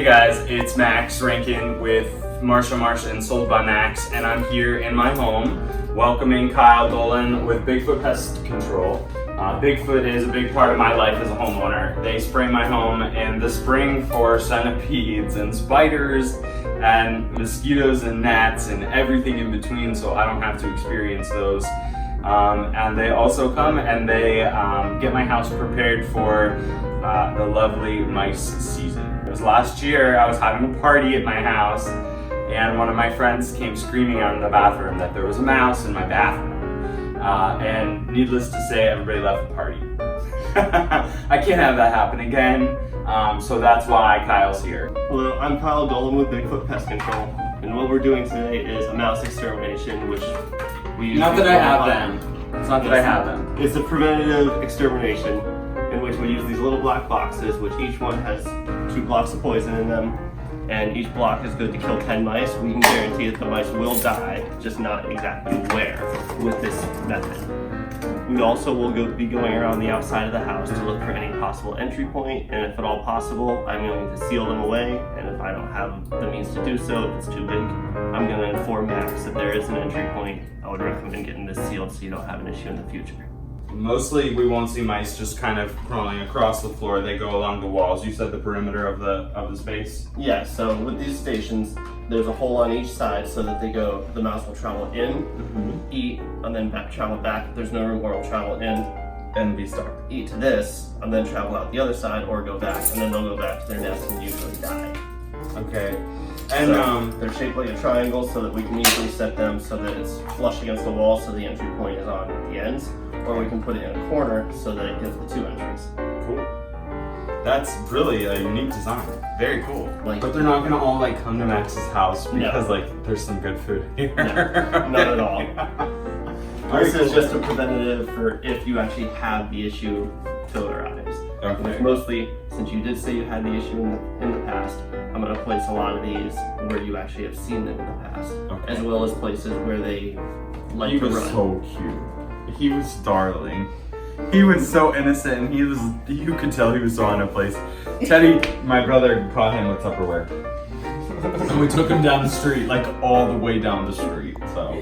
Hey guys, it's Max Rankin with Marsha and Sold by Max, and I'm here in my home welcoming Kyle Dolan with Bigfoot Pest Control. Bigfoot is a big part of my life as a homeowner. They spray my home in the spring for centipedes and spiders and mosquitoes and gnats and everything in between, so I don't have to experience those. And they also come and they get my house prepared for the lovely mice season. It was last year. I was having a party at my house and one of my friends came screaming out of the bathroom that there was a mouse in my bathroom. And needless to say, everybody left the party. I can't have that happen again, so that's why Kyle's here. Hello, I'm Kyle Dolan with Bigfoot Pest Control, and what we're doing today is a mouse extermination, which we use. Not that I have them. It's not that I have them. It's a preventative extermination in which we use these little black boxes, which each one has 2 blocks of poison in them, and each block is good to kill 10 mice. We can guarantee that the mice will die, just not exactly where, with this method. We also will be going around the outside of the house to look for any possible entry point, and if at all possible, I'm going to seal them away, and if I don't have the means to do so, if it's too big, I'm going to inform Max that there is an entry point. I would recommend getting this sealed so you don't have an issue in the future. Mostly we won't see mice just kind of crawling across the floor. They go along the walls. You said the perimeter of the space? Yeah, so with these stations, there's a hole on each side so that the mouse will travel in, eat, and then travel back. If there's no room, or will travel in And be stuck. eat to this, and then travel out the other side, or go back, and then they'll go back to their nest and usually die. Okay. And so they're shaped like a triangle so that we can easily set them so that it's flush against the wall so the entry point is on the ends, or we can put it in a corner so that it gives the 2 entries. cool. That's really a unique design. Very cool. Like- but they're not gonna all like come to Max's house because No. like there's some good food here. No, not at all. This is just a preventative for if you actually have the issue to arise. Okay. Which mostly, since you did say you had the issue in the past, I'm going to place a lot of these where you actually have seen them in the past, Okay. as well as places where they like He to was run. so cute. He was darling. He was so innocent, and you could tell he was so out of place. Teddy, my brother, caught him with Tupperware. And we took him down the street, like all the way down the street, so.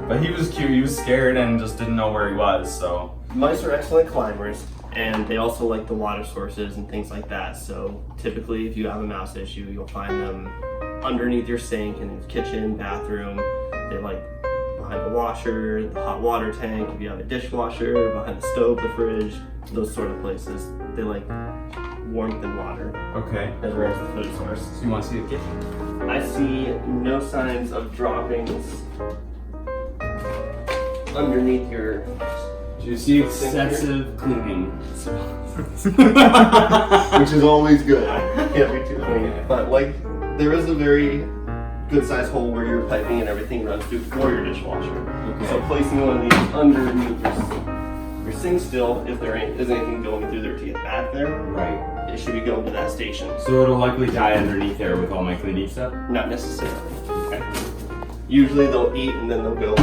But he was cute, he was scared and just didn't know where he was, so. Mice are excellent climbers, and they also like the water sources and things like that. So typically, if you have a mouse issue, you'll find them underneath your sink in the kitchen, bathroom. They like behind the washer, the hot water tank, if you have a dishwasher, behind the stove, the fridge, those sort of places. They like warmth and water Okay. as well as the food source. So you want to see the kitchen? I see no signs of droppings underneath your. Do you see excessive cleaning? Which is always good. Can't be too clean. But like, there is a very good sized hole where your piping and everything runs through for your dishwasher. Okay. So placing one of these underneath your sink still, if there is anything going through there to get back there, Right. it should be going to that station. So it'll likely die underneath there with all my cleaning stuff? Not necessarily. Okay. Usually they'll eat and then they'll go.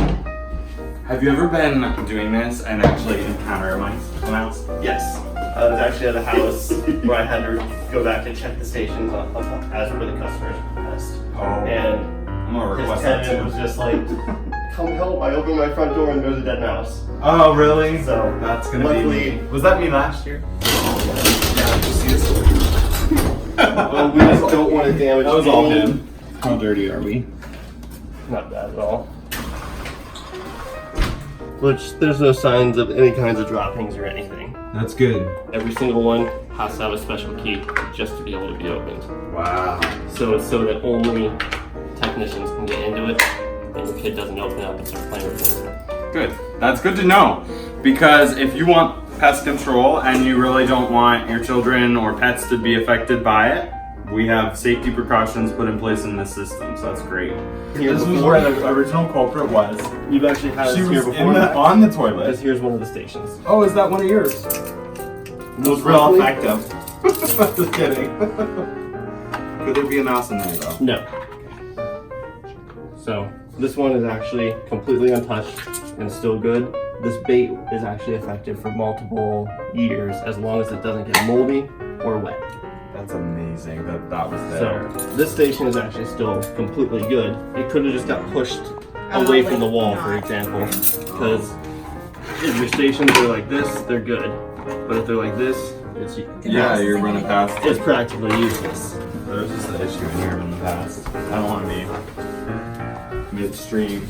Have you ever been doing this and actually encounter a mouse? Yes. I was actually at a house where I had to go back and check the stations as per the customer's request. Oh. And I'm gonna his request that tenant was too. just like, come help, I opened my front door and there's a dead mouse. Oh, really? So, That's gonna luckily- be me. Was that me last year? Yeah, did you see this? Well, we just don't want to damage That was all any- him. How dirty are we? Not bad at all. Which, there's no signs of any kinds of droppings or anything. That's good. Every single one has to have a special key just to be able to be opened. Wow. So it's so that only technicians can get into it and your kid doesn't open it up and start playing with it. Good. That's good to know. Because if you want pest control and you really don't want your children or pets to be affected by it, we have safety precautions put in place in this system, so that's great. Here This was before, where the original culprit was. you've actually had She this here was before. on the Because toilet. here's one of the stations. Oh, is that one of yours? It was real effective. Just kidding. Could there be a mouse in there though? No. So this one is actually completely untouched and still good. This bait is actually effective for multiple years as long as it doesn't get moldy or wet. That's amazing that was there. So this station is actually still completely good. It could have just got pushed away from the wall, for example, because if your stations are like this, they're good, but if they're like this, Yeah, you're running past. it's practically useless. There was just an issue in here in the past. I don't want to be midstream.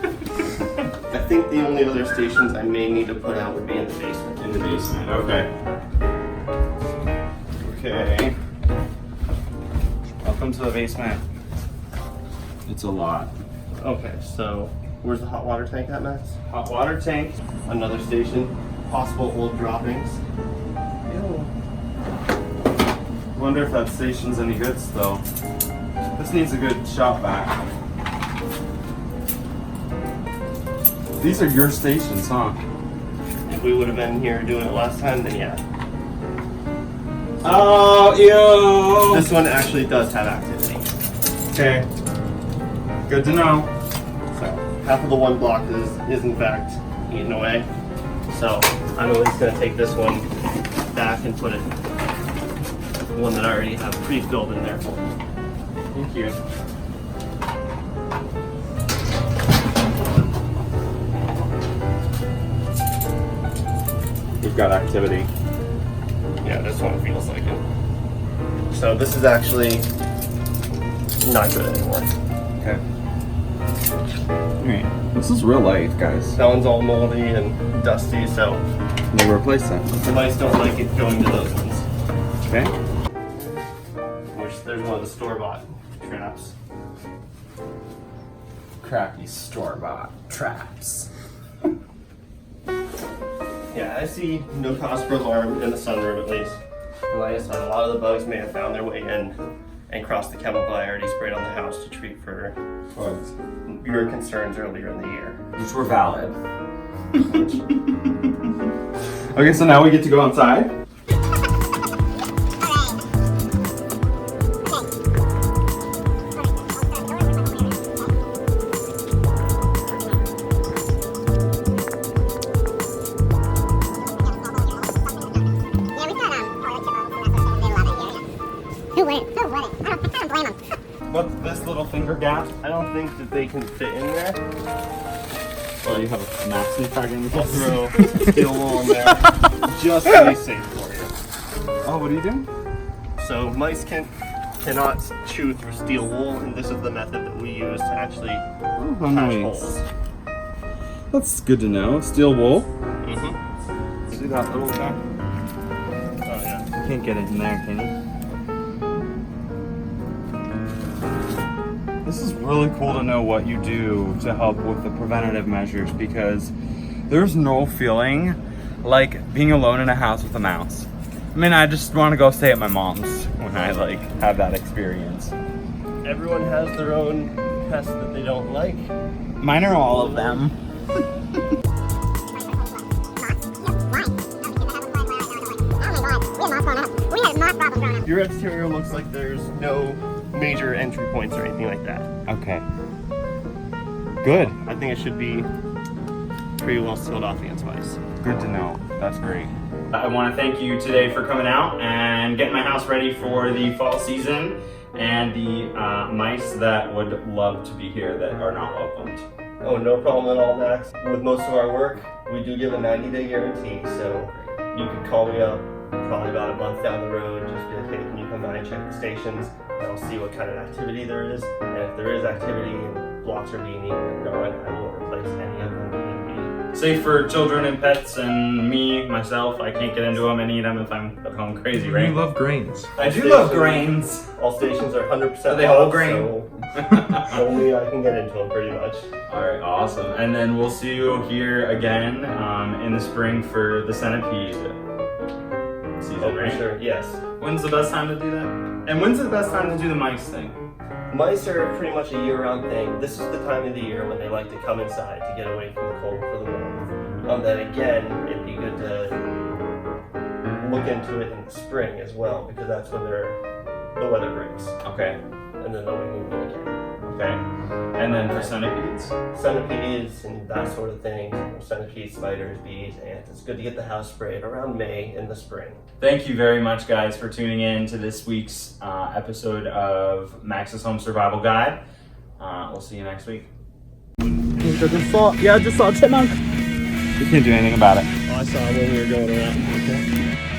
I think the only other stations I may need to put out would be in the basement. In the basement, okay. Okay. Welcome to the basement. It's a lot. Okay, so where's the hot water tank at, Max? Hot water tank. Another station, possible old droppings. Ew. Wonder if that station's any good still. This needs a good shop vac. These are your stations, huh? If we would have been here doing it last time, then yeah. Oh, ew! This one actually does have activity. Okay. Good to know. So half of the one block is in fact eaten away. So I'm at least gonna take this one back and put it the one that I already have pre-filled in there for me. Thank you. We've got activity. Yeah, this one feels like it. So this is actually not good anymore. Okay. Alright. This is real life, guys. That one's all moldy and dusty, so We'll replace that. the mice don't like it going to those ones. Okay. Which there's one of the store-bought traps. Crappy store-bought traps. Yeah, I see no cause for alarm in the sunroom at least. Like I said, a lot of the bugs may have found their way in and crossed the chemical I already sprayed on the house to treat for your concerns earlier in the year. Which were valid. Okay, so now we get to go outside. What's this little finger gap? I don't think that they can fit in there. Oh, you have a maxi tag in I'll this? throw steel wool in there just to be safe for you. Oh, what are you doing? So mice cannot chew through steel wool, and this is the method that we use to actually patch nice. holes. That's good to know. Steel wool. Mm-hmm. See that little guy? Oh yeah. You can't get it in there, can you? This is really cool to know what you do to help with the preventative measures, because there's no feeling like being alone in a house with a mouse. I mean, I just want to go stay at my mom's when I have that experience. Everyone has their own pests that they don't like. Mine are all of them. Your exterior looks like there's no major entry points or anything like that. Okay. Good. I think it should be pretty well sealed off against mice. Good to know. That's great. I want to thank you today for coming out and getting my house ready for the fall season and the mice that would love to be here that are not welcomed. Oh, no problem at all, Max. With most of our work, we do give a 90-day guarantee, so you could call me up probably about a month down the road, just be like, hey, can you come by and check the stations? And I'll see what kind of activity there is. And if there is activity and blocks are being eaten and gone, I will replace any of them that need be. Safe for children and pets and me, myself. I can't get into them and eat them if I'm at home crazy, right? You love grains. I do love grains. All stations are 100% Are they whole off, grain? so only I can get into them pretty much. All right, awesome. And then we'll see you here again in the spring for the centipede season, Oh, for right? sure, yes. When's the best time to do that? And when's the best time to do the mice thing? Mice are pretty much a year-round thing. This is the time of the year when they like to come inside to get away from the cold for the warmth. Then again, it'd be good to look into it in the spring as well, because that's when the weather breaks, Okay. and then they'll be moving again. Okay. And then for centipedes? Centipedes and that sort of thing. Centipedes, spiders, bees, ants. It's good to get the house sprayed around May in the spring. Thank you very much, guys, for tuning in to this week's episode of Max's Home Survival Guide. We'll see you next week. I just saw a chipmunk. You can't do anything about it. Oh, I saw him when we were going around. Okay.